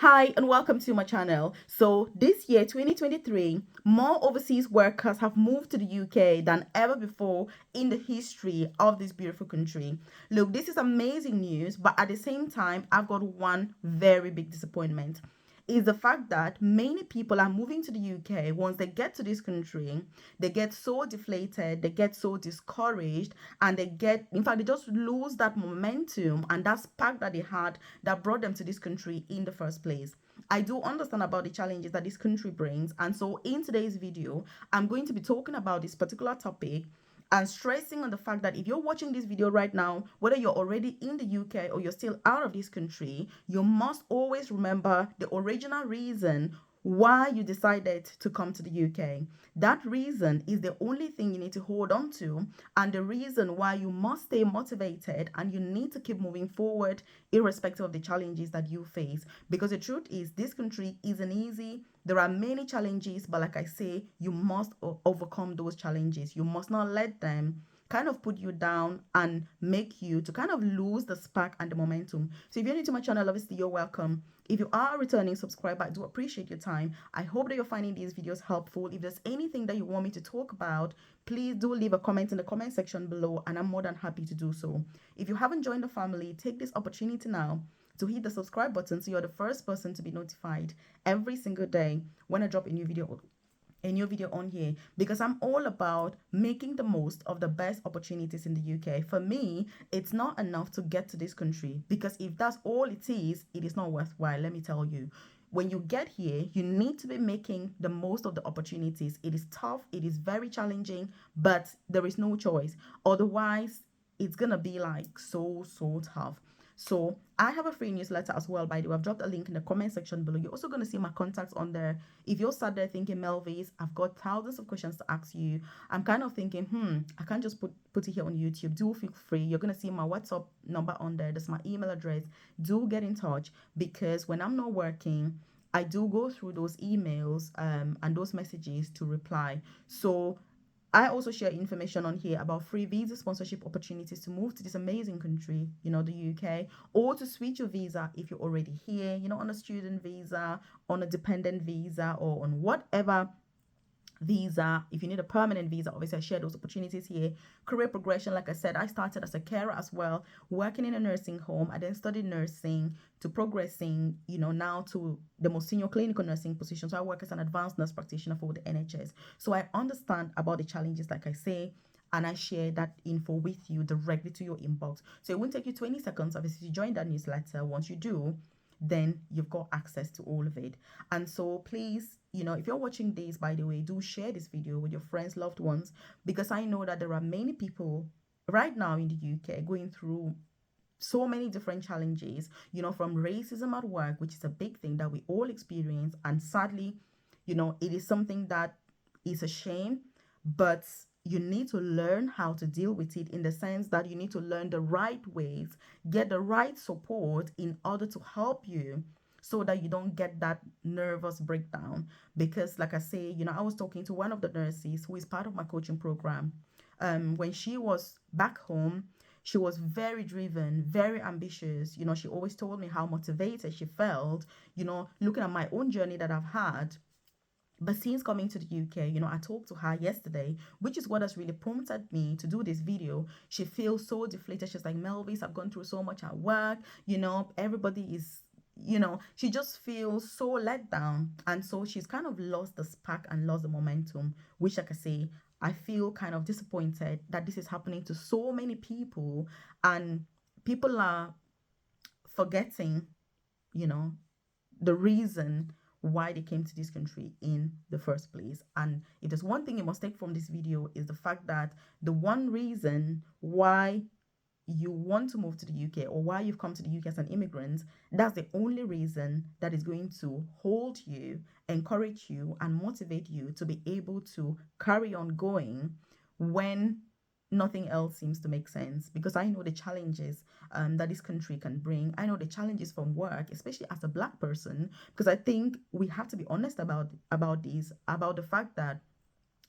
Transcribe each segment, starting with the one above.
Hi and welcome to my channel. So this year 2023, more overseas workers have moved to the UK than ever before in the history of this beautiful country. Look, this is amazing news, but at the same time, I've got one very big disappointment. Is the fact that many people are moving to the UK. Once they get to this country, they get so deflated, they get so discouraged, and in fact, they just lose that momentum and that spark that they had that brought them to this country in the first place. I do understand about the challenges that this country brings, and so in today's video, I'm going to be talking about this particular topic and stressing on the fact that if you're watching this video right now, whether you're already in the UK or you're still out of this country, you must always remember the original reason why you decided to come to the UK. That reason is the only thing you need to hold on to, and the reason why you must stay motivated and you need to keep moving forward irrespective of the challenges that you face. Because the truth is, this country isn't easy. There are many challenges, but like I say, you must overcome those challenges. You must not let them kind of put you down and make you to kind of lose the spark and the momentum. So if you're new to my channel, obviously you're welcome. If you are a returning subscriber, I do appreciate your time. I hope that you're finding these videos helpful. If there's anything that you want me to talk about, please do leave a comment in the comment section below, and I'm more than happy to do so. If you haven't joined the family, take this opportunity now to hit the subscribe button so you're the first person to be notified every single day when I drop a new video on here, because I'm all about making the most of the best opportunities in the UK. For me, it's not enough to get to this country, because if that's all it is not worthwhile. Let me tell you. When you get here, you need to be making the most of the opportunities. It is tough, it is very challenging, but there is no choice. Otherwise, it's gonna be like so tough. So I have a free newsletter as well, by the way. I've dropped a link in the comment section below. You're also going to see my contacts on there. If you're sat there thinking, Melvis, I've got thousands of questions to ask you, I'm kind of thinking, I can't just put it here on YouTube. Do feel free. You're going to see my WhatsApp number on there. That's my email address. Do get in touch, because when I'm not working, I do go through those emails and those messages to reply. So I also share information on here about free visa sponsorship opportunities to move to this amazing country, the UK, or to switch your visa if you're already here, on a student visa, on a dependent visa, or on whatever visa. If you need a permanent visa, obviously I share those opportunities here. Career progression, like I said, I started as a carer as well, working in a nursing home. I then studied nursing to progressing, now to the most senior clinical nursing position. So I work as an advanced nurse practitioner for the NHS. So I understand about the challenges, like I say, and I share that info with you directly to your inbox. So it won't take you 20 seconds, obviously, to join that newsletter. Once you do, then you've got access to all of it. And so please, if you're watching this, by the way, do share this video with your friends, loved ones, because I know that there are many people right now in the UK going through so many different challenges, from racism at work, which is a big thing that we all experience. And sadly, it is something that is a shame, but you need to learn how to deal with it, in the sense that you need to learn the right ways, get the right support in order to help you, so that you don't get that nervous breakdown. Because like I say, I was talking to one of the nurses who is part of my coaching program. When she was back home, she was very driven, very ambitious. She always told me how motivated she felt, looking at my own journey that I've had. But since coming to the UK, I talked to her yesterday, which is what has really prompted me to do this video. She feels so deflated. She's like, Melvis, I've gone through so much at work. Everybody is, she just feels so let down. And so she's kind of lost the spark and lost the momentum, which, like I say, I feel kind of disappointed that this is happening to so many people. And people are forgetting, you know, the reason why they came to this country in the first place. And if there's one thing you must take from this video, is the fact that the one reason why you want to move to the UK, or why you've come to the UK as an immigrant, that's the only reason that is going to hold you, encourage you, and motivate you to be able to carry on going when nothing else seems to make sense. Because I know the challenges that this country can bring. I know the challenges from work, especially as a Black person, because I think we have to be honest about this, about the fact that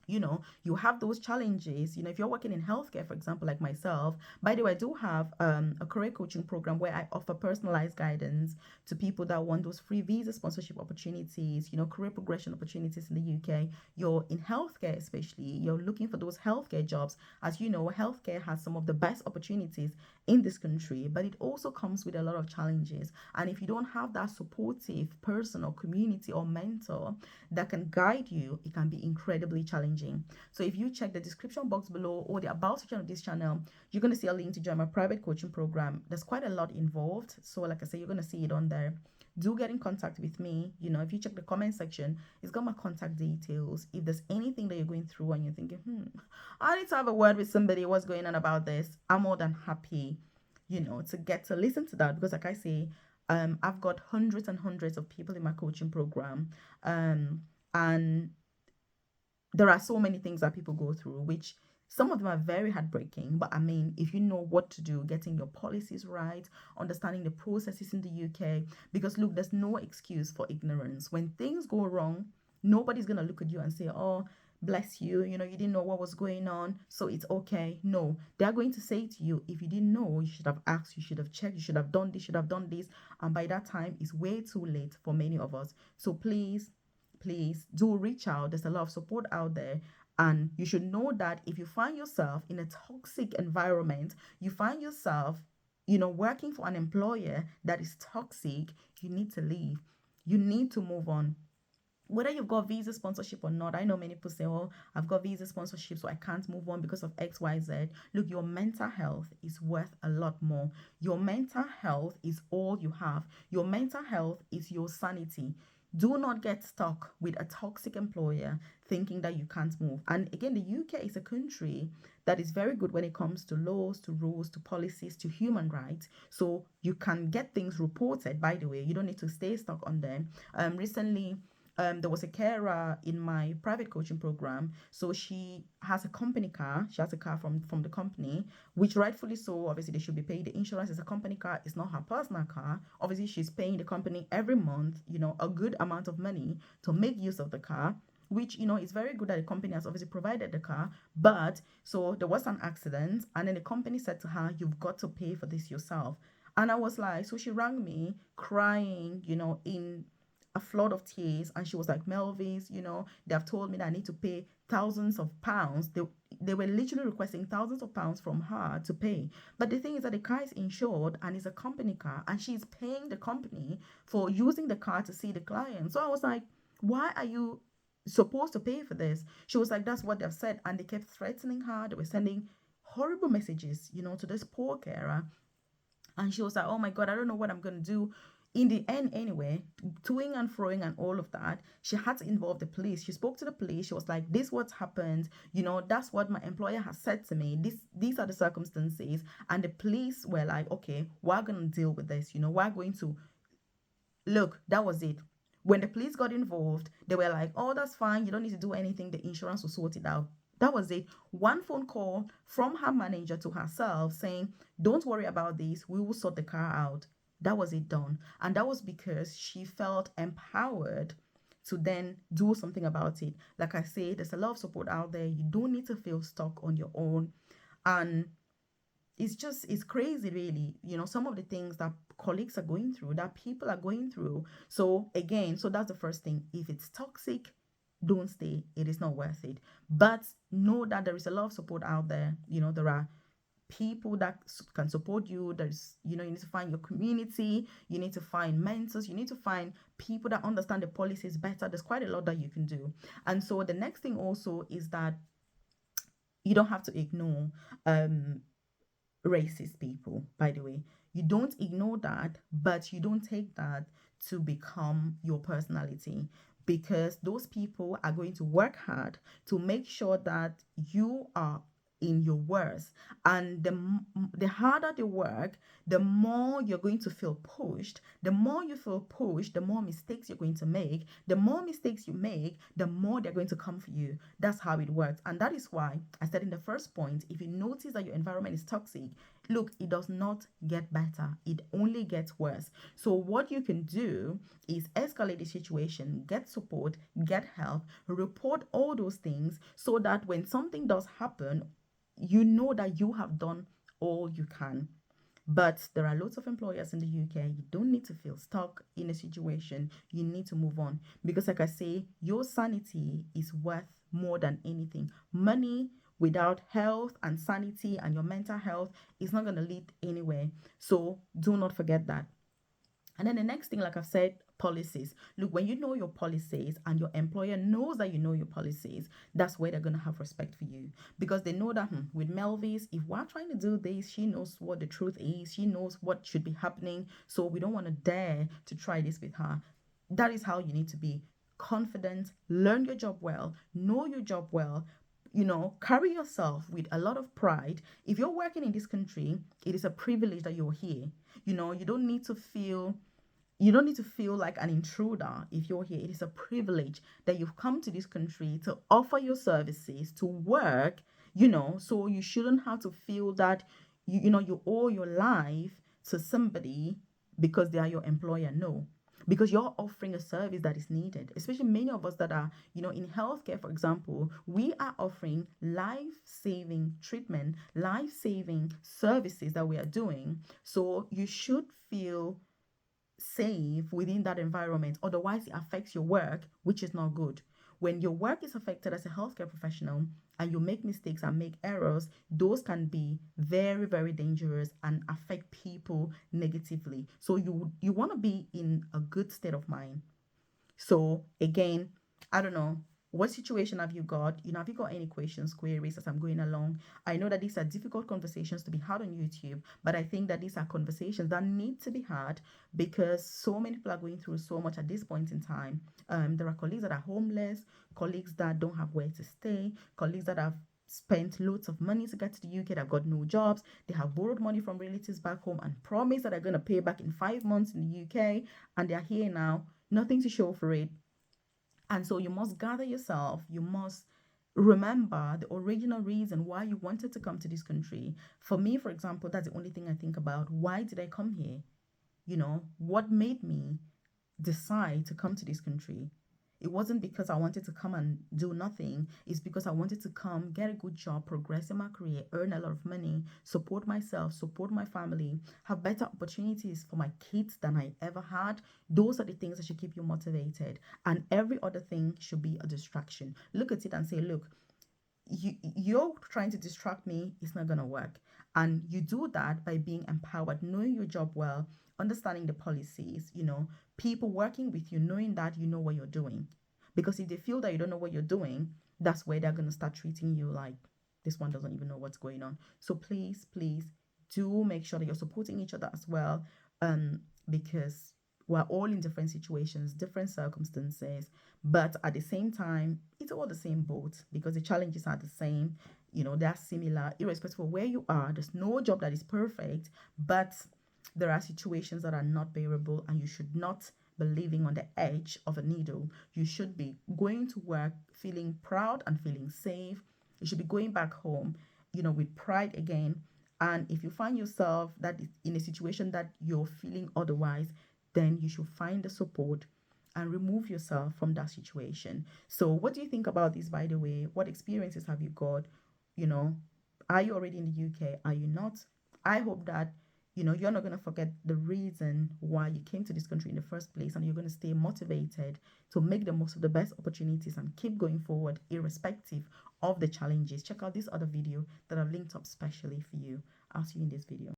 You have those challenges. If you're working in healthcare, for example, like myself, by the way, I do have a career coaching program where I offer personalized guidance to people that want those free visa sponsorship opportunities, career progression opportunities in the UK. You're in healthcare, especially, you're looking for those healthcare jobs. As you know, healthcare has some of the best opportunities in this country, but it also comes with a lot of challenges. And if you don't have that supportive person or community or mentor that can guide you, it can be incredibly challenging. So if you check the description box below or the about section of this channel, you're going to see a link to join my private coaching program. There's quite a lot involved. So like I said, you're going to see it on there. Do get in contact with me. If you check the comment section, it's got my contact details. If there's anything that you're going through and you're thinking, I need to have a word with somebody, what's going on about this, I'm more than happy, to get to listen to that. Because like I say, I've got hundreds and hundreds of people in my coaching program. And there are so many things that people go through, which some of them are very heartbreaking. But I mean, if you know what to do, getting your policies right, understanding the processes in the UK, because look, there's no excuse for ignorance. When things go wrong, nobody's going to look at you and say, oh, bless you, you didn't know what was going on, so it's okay. No, they're going to say to you, if you didn't know, you should have asked, you should have checked, you should have done this, should have done this. And by that time, it's way too late for many of us. So please do reach out. There's a lot of support out there. And you should know that if you find yourself in a toxic environment, you find yourself, working for an employer that is toxic, you need to leave. You need to move on. Whether you've got visa sponsorship or not, I know many people say, oh, I've got visa sponsorship, so I can't move on because of XYZ. Look, your mental health is worth a lot more. Your mental health is all you have. Your mental health is your sanity. Do not get stuck with a toxic employer thinking that you can't move. And again, the UK is a country that is very good when it comes to laws, to rules, to policies, to human rights. So you can get things reported, by the way. You don't need to stay stuck on them. Recently, there was a carer in my private coaching program. So she has a company car. She has a car from the company, which rightfully so. Obviously, they should be paying the insurance. It's a company car. It's not her personal car. Obviously, she's paying the company every month, a good amount of money to make use of the car, which is very good that the company has obviously provided the car. But so there was an accident, and then the company said to her, you've got to pay for this yourself. And I was like, so she rang me crying, in a flood of tears, and she was like, Melvis, they have told me that I need to pay thousands of pounds. They were literally requesting thousands of pounds from her to pay. But the thing is that the car is insured and it's a company car, and she's paying the company for using the car to see the client. So I was like, why are you supposed to pay for this? She was like, that's what they've said. And they kept threatening her. They were sending horrible messages, to this poor carer. And she was like, oh my God, I don't know what I'm going to do. In the end, anyway, toing and froing and all of that, she had to involve the police. She spoke to the police. She was like, this what's happened. That's what my employer has said to me. These are the circumstances. And the police were like, okay, we're going to deal with this. We're going to look. That was it. When the police got involved, they were like, oh, that's fine. You don't need to do anything. The insurance will sort it out. That was it. One phone call from her manager to herself saying, don't worry about this. We will sort the car out. That was it, done. And that was because she felt empowered to then do something about it. Like I say, there's a lot of support out there. You don't need to feel stuck on your own. And it's crazy, really, some of the things that colleagues are going through, that people are going through. So again, that's the first thing. If it's toxic, don't stay. It is not worth it. But know that there is a lot of support out there. There are people that can support you. There's, you need to find your community. You need to find mentors. You need to find people that understand the policies better. There's quite a lot that you can do. And so the next thing also is that you don't have to ignore racist people, by the way. You don't ignore that, but you don't take that to become your personality, because those people are going to work hard to make sure that you are in your worst. And the harder they work, the more you're going to feel pushed. The more you feel pushed, the more mistakes you're going to make. The more mistakes you make, the more they're going to come for you. That's how it works. And that is why I said in the first point, if you notice that your environment is toxic, Look, it does not get better, it only gets worse. So what you can do is escalate the situation, get support, get help, report all those things, so that when something does happen, you know that you have done all you can. But there are lots of employers in the UK. You don't need to feel stuck in a situation. You need to move on. Because, like I say, your sanity is worth more than anything. Money without health and sanity and your mental health is not going to lead anywhere. So do not forget that. And then the next thing, like I've said, policies. Look, when you know your policies and your employer knows that you know your policies, that's where they're going to have respect for you. Because they know that with Melvis, if we're trying to do this, she knows what the truth is. She knows what should be happening. So we don't want to dare to try this with her. That is how you need to be confident, learn your job well, know your job well, carry yourself with a lot of pride. If you're working in this country, it is a privilege that you're here. You don't need to feel like an intruder if you're here. It is a privilege that you've come to this country to offer your services, to work, so you shouldn't have to feel that you owe your life to somebody because they are your employer. No, because you're offering a service that is needed, especially many of us that are in healthcare. For example, we are offering life-saving treatment, life-saving services that we are doing. So you should feel safe within that environment. Otherwise, it affects your work, which is not good. When your work is affected as a healthcare professional and you make mistakes and make errors, those can be very, very dangerous and affect people negatively. So you want to be in a good state of mind. So again, I don't know. What situation have you got? Have you got any questions, queries as I'm going along? I know that these are difficult conversations to be had on YouTube, but I think that these are conversations that need to be had because so many people are going through so much at this point in time. There are colleagues that are homeless, colleagues that don't have where to stay, colleagues that have spent loads of money to get to the UK, they've got no jobs, they have borrowed money from relatives back home and promised that they're going to pay back in 5 months in the UK, and they're here now, nothing to show for it. And so you must gather yourself. You must remember the original reason why you wanted to come to this country. For me, for example, that's the only thing I think about. Why did I come here? What made me decide to come to this country? It wasn't because I wanted to come and do nothing. It's because I wanted to come, get a good job, progress in my career, earn a lot of money, support myself, support my family, have better opportunities for my kids than I ever had. Those are the things that should keep you motivated. And every other thing should be a distraction. Look at it and say, look, you're trying to distract me, it's not going to work. And you do that by being empowered, knowing your job well, understanding the policies, people working with you, knowing that you know what you're doing. Because if they feel that you don't know what you're doing, that's where they're going to start treating you like this one doesn't even know what's going on. So please, please do make sure that you're supporting each other as well, because we're all in different situations, different circumstances, but at the same time, it's all the same boat because the challenges are the same. They're similar, irrespective of where you are. There's no job that is perfect, but there are situations that are not bearable, and you should not be living on the edge of a needle. You should be going to work feeling proud and feeling safe. You should be going back home, with pride again. And if you find yourself that is in a situation that you're feeling otherwise, then you should find the support and remove yourself from that situation. So, what do you think about this, by the way? What experiences have you got? You know, are you already in the UK? Are you not? I hope that you're not going to forget the reason why you came to this country in the first place, and you're going to stay motivated to make the most of the best opportunities and keep going forward irrespective of the challenges. Check out this other video that I've linked up specially for you. I'll see you in this video.